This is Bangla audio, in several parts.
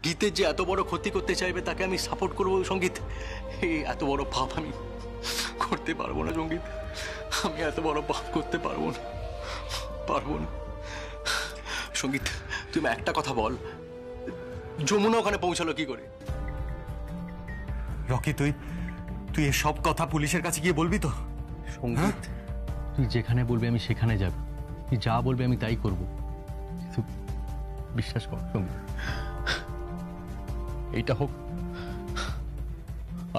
গীতের যে এত বড় ক্ষতি করতে চাইবে তাকে আমি সাপোর্ট করবো সঙ্গীত? এই এত বড় পাপ আমি করতে পারবো না সঙ্গীত, আমি এত বড় পাপ করতে পারবো না, পারবো না। সঙ্গীত তুমি একটা কথা বল, যমুনা ওখানে পৌঁছালো কি করে? রকি তুই তুই এসব কথা পুলিশের কাছে গিয়ে বলবি তো? সঙ্গীত তুই যেখানে বলবি আমি সেখানে যাব, তুই যা বলবি আমি তাই করব, কিন্তু বিশ্বাস কর সঙ্গীত, এইটা হোক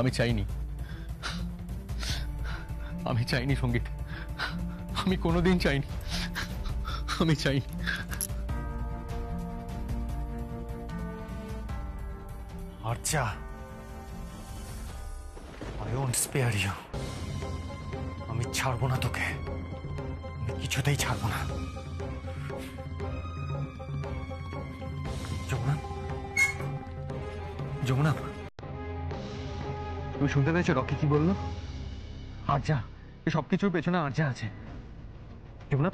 আমি চাইনি, আমি চাইনি সঙ্গীত, আমি কোনোদিন চাইনি, আমি চাইনি। আচ্ছা, I won't spare you. আমি ছাড়বো না তোকে, আমি কিছুতেই ছাড়বো না। যমুনা, যমুনা, তুমি শুনতে পেয়েছো রকি কি বললো? আর্যা, এই সবকিছুর পেছনে আর্যা আছে। যমুনা,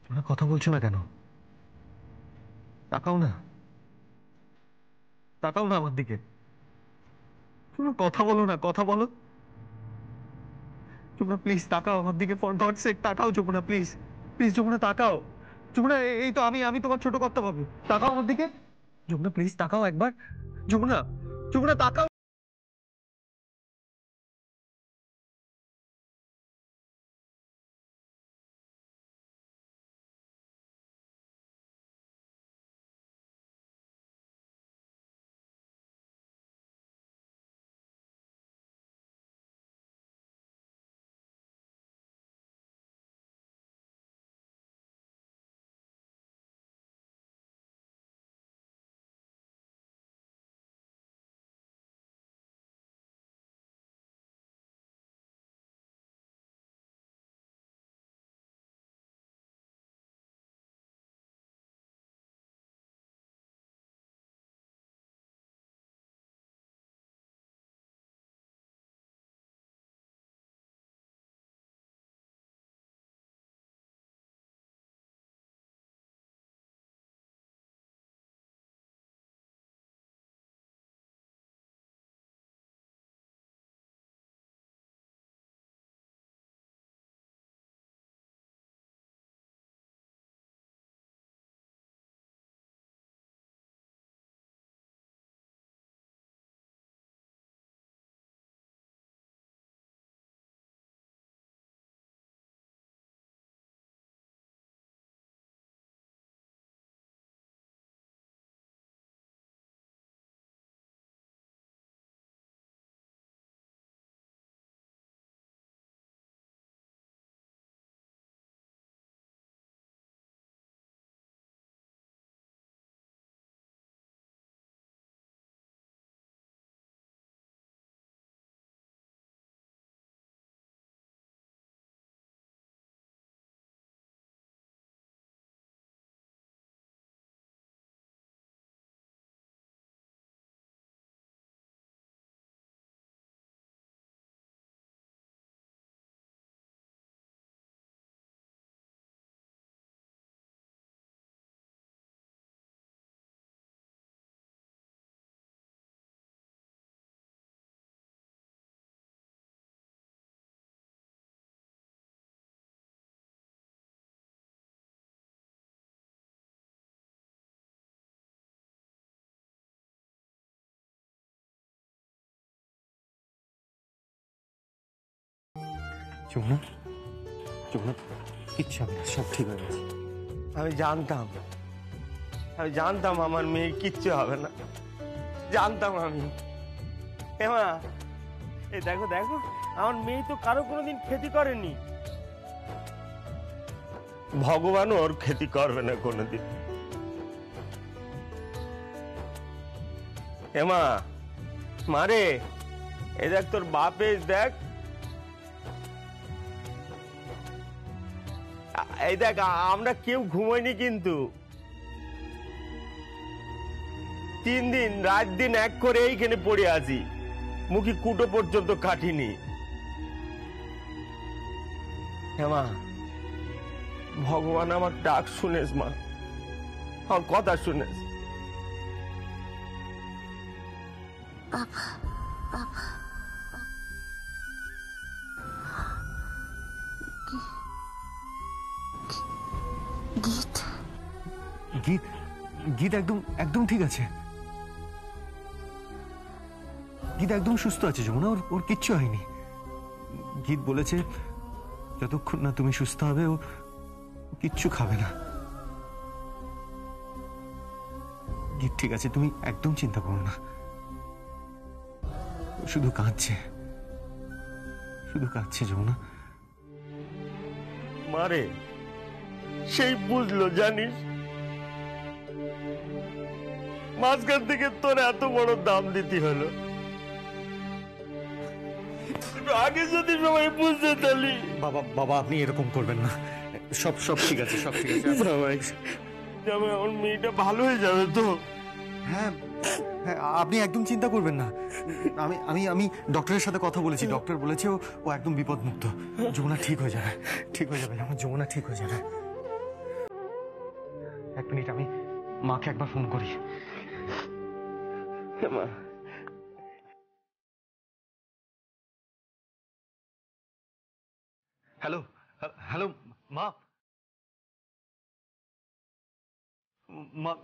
যমুনা কথা বলছো না কেন? তাকাও না, তাকাও না আমার দিকে, তুমি কথা বলো না, কথা বলো। যমুনা প্লিজ তাকাও আমার দিকে, ফর গড সেক তাকাও যমুনা, প্লিজ প্লিজ যমুনা তাকাও। যমুনা এই তো আমি আমি তোমার ছোট কর্তা পাবো, তাকাও আমার দিকে। যমুনা প্লিজ তাকাও একবার, যমুনা, যমুনা তাকাও। যমুনা, যমুনা কিচ্ছু হবে না, সব ঠিক হয়ে গেছে। আমি জানতাম আমার মেয়ের কিচ্ছু হবে না, জানতাম আমি। মা, এই দেখো দেখো, আমার মেয়ে তো কারো কোনোদিন ক্ষতি করেনি, ভগবানও ওর ক্ষতি করবে না কোনোদিন। হেমা, মারে, এই দেখ তোর বাপে, দেখ এই দেখ, আমরা কেউ ঘুমাইনি কিন্তু, 3 দিন রাত দিন এক করে এইখানে পড়ে আছি, মুখে কুটো পর্যন্ত কাটিনি। হেমা, ভগবান আমার ডাক শুনেস মা, আমার কথা শুনেস, বাবা বাবা গীত গীত গীত একদম একদম ঠিক আছে। গীত একদম সুস্থ আছে যমুনা, ওর ওর কিচ্ছু হয়নি। গীত বলেছে যতক্ষণ না তুমি সুস্থ হবে ও কিচ্ছু খাবে না। গীত ঠিক আছে, তুমি একদম চিন্তা করো না। ও শুধু কাঁদছে, শুধু কাঁদছে যমুনা। মারে সেই বুঝলো জানিস, মাঝখান থেকে তোর এত বড় দাম দিতে হলো। আগে যদি সবাই বুঝতে তাহলে। বাবা বাবা আপনি এরকম করবেন না, সব সব ঠিক আছে, সব ঠিক আছে। যাবে আমার মেয়েটা ভালো হয়ে যাবে তো? হ্যাঁ হ্যাঁ, আপনি একদম চিন্তা করবেন না। আমি আমি আমি ডক্টরের সাথে কথা বলেছি, ডক্টর বলেছে ও একদম বিপদমুক্ত। যমুনা ঠিক হয়ে যাবে, ঠিক হয়ে যাবে, আমার যমুনা ঠিক হয়ে যাবে। এক মিনিট, আমি মাকে একবার ফোন করি। মা হ্যালো হ্যালো মা,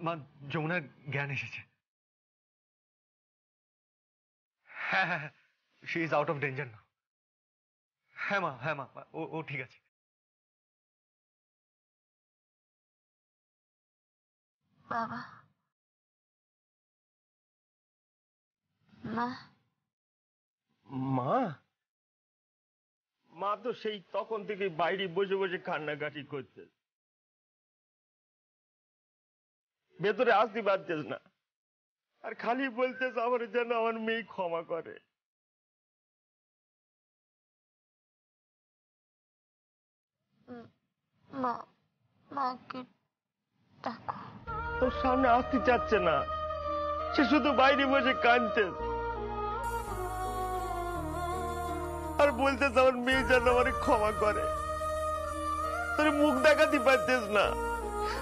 মা যমুনার জ্ঞান এসেছে। হ্যাঁ হ্যাঁ হ্যাঁ, she is out of danger now. হ্যাঁ মা, হ্যাঁ মা, ও ও ঠিক আছে। বাবা মা মা মা তো সেই তখন থেকে বাইরে বসে বসে কান্নাকাটি করছে, ভেতরে আসতে পারছিস না, আর খালি বলতেছ আমার যেন আমার মেয়ে ক্ষমা করে। মা মাকে ডাকো। তোর সামনে আসতে চাচ্ছে না, সে শুধু বাইরে বসে কাঁদছে আর বলতেছ আমার মেয়ে যেন আমার ক্ষমা করে। তোর মুখ দেখাতে পারছিস না,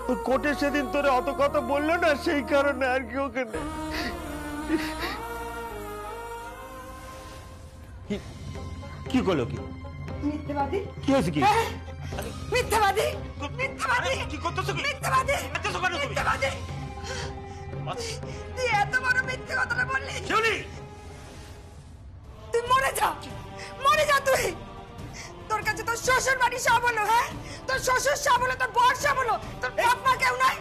ওর কোর্টে সেদিন তোরে অত কথা বললো না, সেই কারণে আর কি ওখানে। কি করলো? কি মিথ্যাবাদী, কি হয়েছে? কি মিথ্যাবাদী, মিথ্যাবাদী, কি করতেছো? কি মিথ্যাবাদী, করতেছো? কেন তুমি? মিথ্যাবাদী। তুই এত বড় মিথ্যে কথাটা বললি, তুই মরে যা, মরে যা তুই। তোর কাছে তোর শ্বশুর বাড়ি সব হলো, হ্যাঁ? তোর শ্বশুর সব হলো, তোর বর সব হলো, তোর বাপ মা কেউ নাই,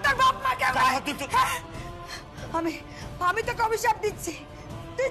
তোর বাপ মা কেউ নাই। হ্যাঁ? আমি তোকে অভিশাপ দিচ্ছি, তুই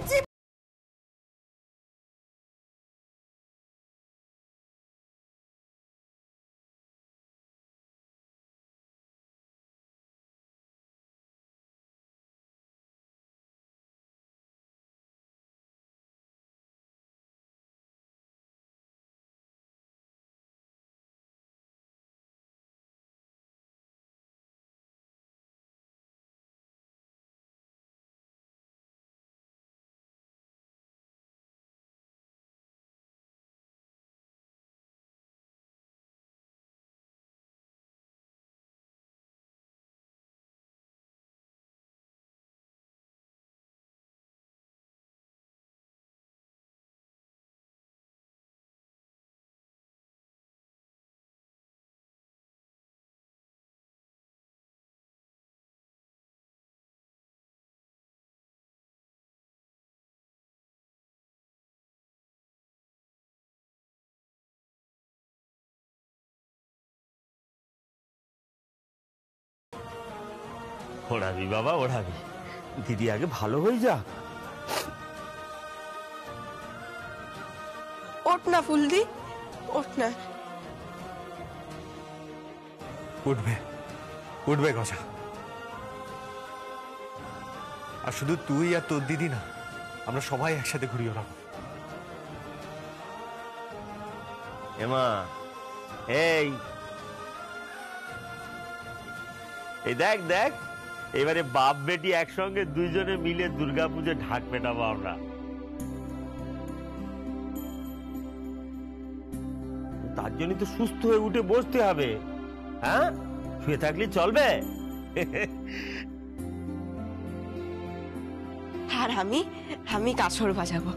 ওড়াবি বাবা, ওড়াবি। দিদি আগে ভালো হয়ে যা। ওঠ না ফুলদি, ওঠ না। উঠবে, উঠবে গজা। আর শুধু তুই আর তোর দিদি না, আমরা সবাই একসাথে ঘুরি ওড়াবো। এমা, এই দেখ দেখ, এবারে বাপ বেটি একসঙ্গে দুইজনে মিলে দুর্গাপুজো ঢাক পেটাবো আমরা। তার জন্য তো সুস্থ হয়ে উঠে বসতে হবে। হ্যাঁ, শুয়ে থাকলে চলবে? আর আমি আমি কাসর বাজাবো।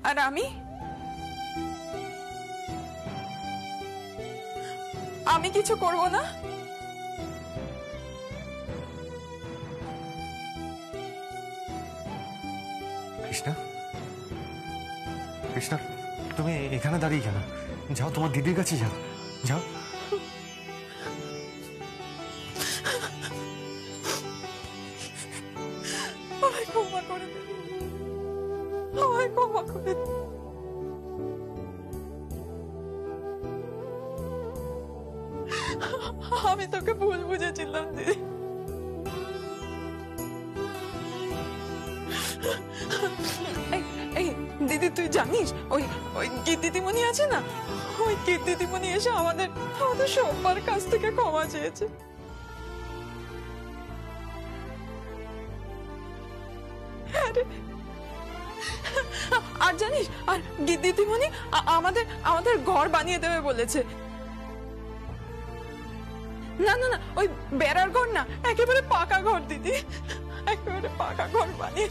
আর আমি আমি কিছু করব না। কৃষ্ণা, কৃষ্ণা, তুমি এখানে দাঁড়িয়ে কেন? যাও, তোমার দিদির কাছে যাও, যাও। আমায় ক্ষমা করে দে, আমায় ক্ষমা করে দে। আমি তোকে ভুল বুঝেছিলাম দিদি। এই দিদি, তুই জানিস ওই ওই গীত দিদিমণি আছে না, ওই গীত দিদিমণি এসে আমাদের আমাদের সবার কাছ থেকে ক্ষমা চেয়েছে। আর জানিস, আর গীত দিদিমণি আমাদের আমাদের ঘর বানিয়ে দেবে বলেছে। না না না, ওই বেড়ার ঘর না, একেবারে পাকা ঘর দিদি, একেবারে পাকা ঘর বানিয়ে।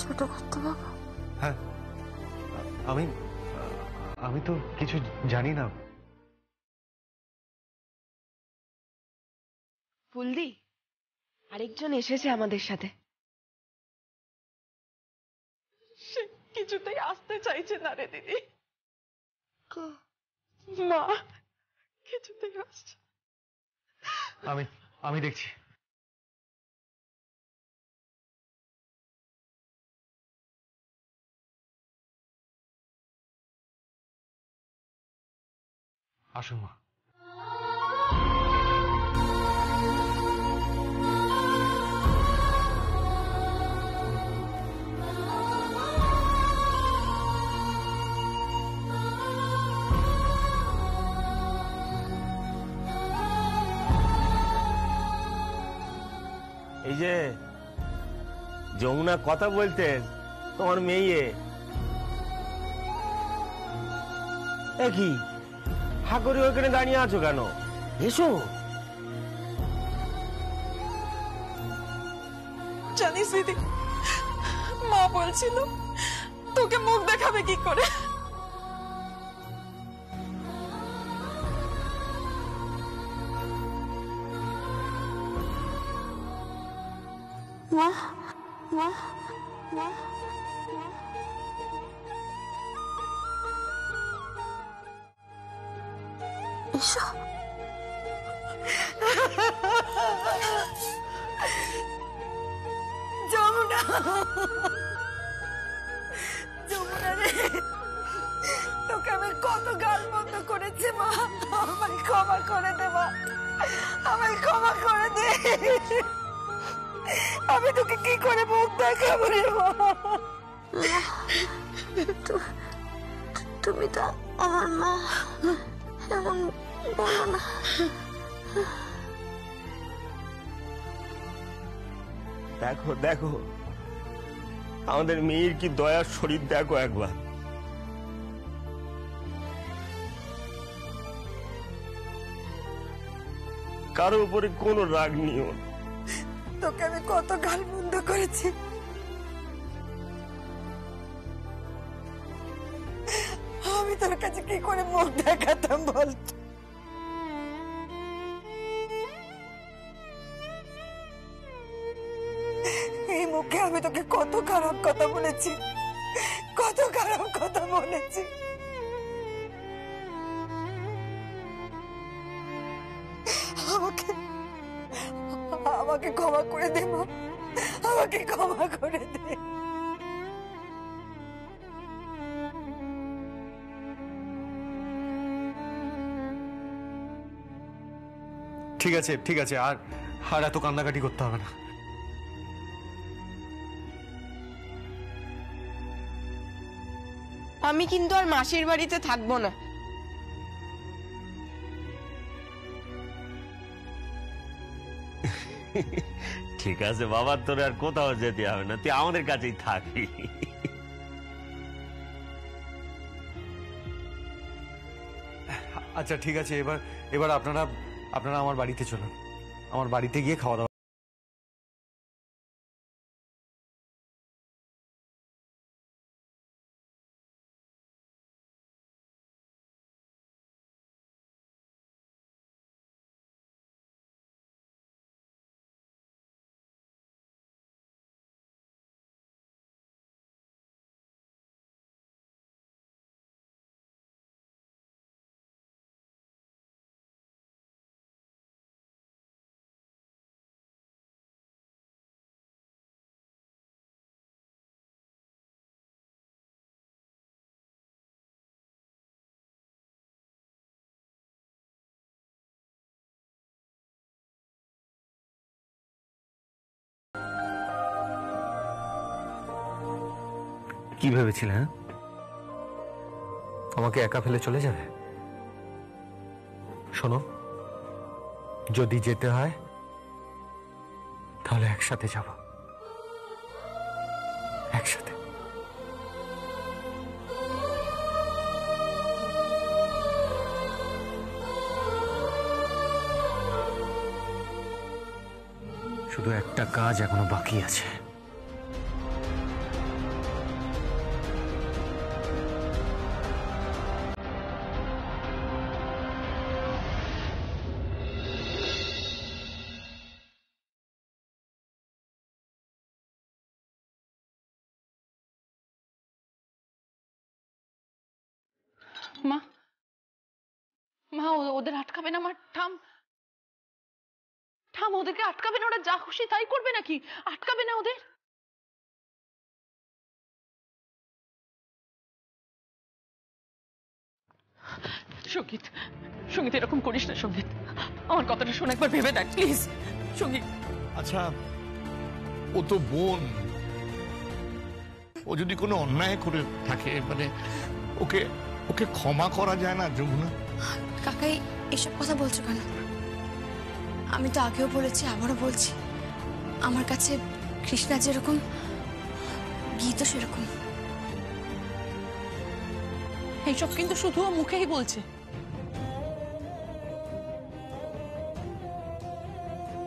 ছোট করতে বাবা। হ্যাঁ, আমি আমি তো কিছু জানি না। ফুলদি, আরেকজন এসেছে আমাদের সাথে। সে কিছুতেই আসতে চাইছে না রে দিদি। মা কিছুতেই আসছে। আমি আমি দেখছি। আসুন মা। এই যে যমুনা কথা বলতেন তোমার মেয়ে, কি হাকরি ওখানে দাঁড়িয়ে আছো কেন? এসো। জানিস দিদি, মা বলছিল তোকে মুখ দেখাবে কি করে। মা মা মা এসো। যমুনা, যমুনা রে, তোকে আমি কত গাল বন্ধ করেছি মা, আমায় ক্ষমা করে দে মা, আমায় ক্ষমা করে দে। আমি তোকে কি করে মুখ দেখাবো রে মা। তুমি তো আমার মা, এমন বলো না। দেখো দেখো আমাদের মেয়ের কি দয়ার শরীর, দেখো একবার। কারো উপরে কোনো রাগ নিও না। তোকে আমি কত গাল বন্ধ করেছি, আমি তোর কাছে কি করে মুখ দেখাতাম বল। এই মুখে আমি তোকে কত খারাপ কথা বলেছি, কত খারাপ কথা বলেছি। আমাকে আমাকে ক্ষমা করে দে মা, আমাকে ক্ষমা করে দে। ঠিক আছে, ঠিক আছে, আর আর এত কান্নাকাটি করতে হবে না। আমি কিন্তু আর মাসির বাড়িতে থাকবো না। ঠিক আছে বাবা, তোর আর কোথাও যেতে হবে না, তুই আমাদের কাছেই থাকবি। আচ্ছা ঠিক আছে, এবার এবার আপনারা আপনারা আমার বাড়িতে চলুন, আমার বাড়িতে গিয়ে খাওয়া দাওয়া। কি ভেবেছিলে? হ্যাঁ, আমাকে একা ফেলে চলে যাবে? শোনো, যদি যেতে হয় তাহলে একসাথে যাব, একসাথে। শুধু একটা কাজ এখনো বাকি আছে। মা, মা ওদের আটকাবে না? মা থাম, থাম, ওদেরকে আটকাবে না? ওরা যা খুশি তাই করবে নাকি? আটকাবে না ওদের? সঙ্গীত, সঙ্গীত এরকম করিস না সঙ্গীত, আমার কথাটা শোন, একবার ভেবে দেখ প্লিজ সঙ্গীত। আচ্ছা, ও তো বোন, ও যদি কোনো অন্যায় করে থাকে মানে ওকে ওকে ক্ষমা করা যায় না যমুনা? কাকাই এসব কথা বলছো কেন? আমি তো আগেও বলেছি, আবারও বলছি, আমার কাছে কৃষ্ণা যেরকম, গীতও সেরকম। এইসব কিন্তু শুধু ও মুখেই বলছে,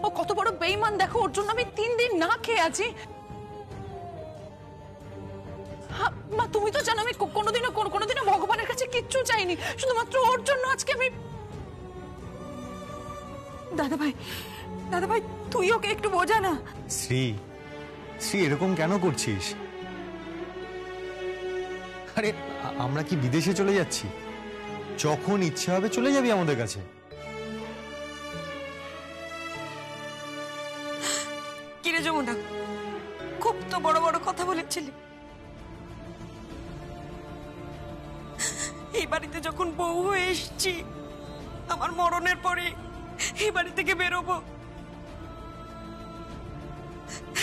ও কত বড় বেঈমান দেখো, ওর জন্য আমি 3 দিন না খেয়ে আছি। মা তুমি তো জানো আমি কোনোদিনও ভগবানের কাছে কিচ্ছু চাইনি, শুধুমাত্র ওর জন্য আজকে আমি। দাদা ভাই তুই ওকে একটু বোঝা না। শ্রী, শ্রী এরকম কেন করছিস? আরে আমরা কি বিদেশে চলে যাচ্ছি? যখন ইচ্ছে হবে চলে যাবি আমাদের কাছে। কিরে যমুনা, খুব তো বড় বড় কথা বলেছিলি। এই বাড়িতে যখন বউ হয়ে এসেছি, আমার মরণের পরে এই বাড়ি থেকে বেরোবো,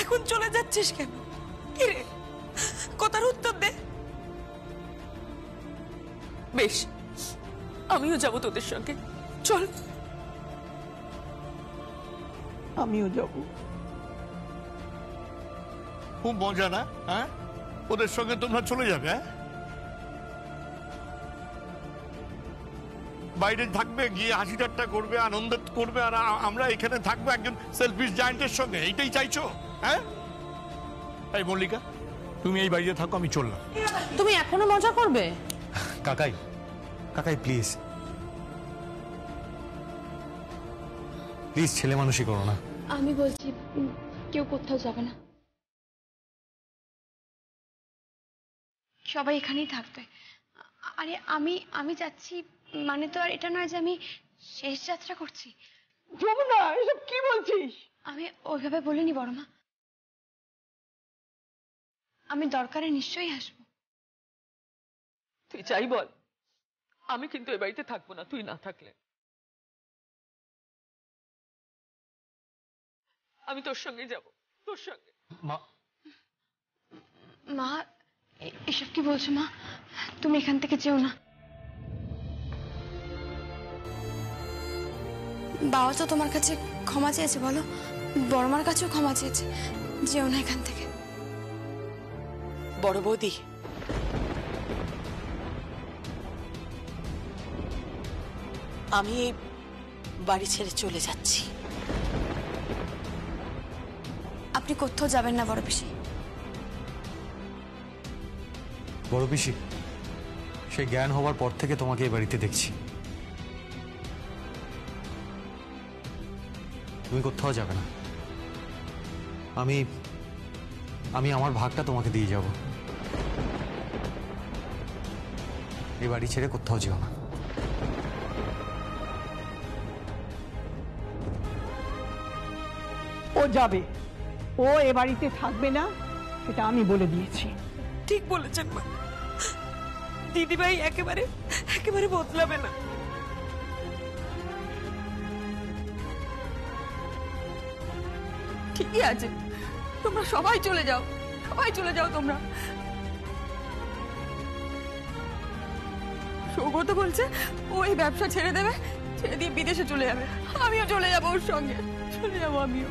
এখন চলে যাচ্ছিস কেন? কিরে, কথার উত্তর দে। বেশ, আমিও যাবো তোদের সঙ্গে, চল। আমিও যাবো। খুব মজা না? হ্যাঁ, ওদের সঙ্গে তোমরা চলে যাবে? হ্যাঁ, বাইরে থাকবে, গিয়ে হাসি ঠাট্টা করবে, আনন্দ করবে, আর আমরা এখানে থাকবো একজন সেলফিশ জায়ান্টের সঙ্গে। এইটাই চাইছো? হ্যাঁ, এই মল্লিকা, তুমি এই বাড়িতে থাকো, আমি চললাম। তুমি এখনো মজা করবে? কাকাই, কাকাই প্লিজ, প্লিজ ছেলে মানুষই করো না। আমি বলছি কেউ কোথাও যাবে না, সবাই এখানেই থাকবে। আরে আমি যাচ্ছি মানে তো আর এটা নয় যে আমি শেষ যাত্রা করছি। যমুনা, এসব কি বলছিস? আমি ওইভাবে বলিনি বড় মা, আমি দরকারে নিশ্চয়ই আসবো। তুই চাই বল, আমি কিন্তু এ বাড়িতে থাকবো না তুই না থাকলে। আমি তোর সঙ্গে যাব, তোর সঙ্গে। মা এসব কি বলছো মা? তুমি এখান থেকে যেও না। বাবা তো তোমার কাছে ক্ষমা চেয়েছে, বলো বড়মার কাছেও ক্ষমা চেয়েছে, যেও না এখান থেকে। বড় বৌদি, আমি এই বাড়ি ছেড়ে চলে যাচ্ছি। আপনি কোথাও যাবেন না বড় পিসি। বড় পিসি, সেই জ্ঞান হওয়ার পর থেকে তোমাকে এই বাড়িতে দেখছি, তুমি কোথাও যাবে না। আমি আমার ভাগটা তোমাকে দিয়ে যাব। এই বাড়ি ছেড়ে কোথাও যেও না। ও যাবে, ও এ বাড়িতে থাকবে না, সেটা আমি বলে দিয়েছি। ঠিক বলেছেন মা, দিদিভাই একেবারে একেবারে বদলাবে না। ঠিকই আছে, তোমরা সবাই চলে যাও, সবাই চলে যাও তোমরা। সৌগত বলছে ও এই ব্যবসা ছেড়ে দেবে, ছেড়ে দিয়ে বিদেশে চলে যাবে। আমিও চলে যাবো ওর সঙ্গে, চলে যাবো আমিও।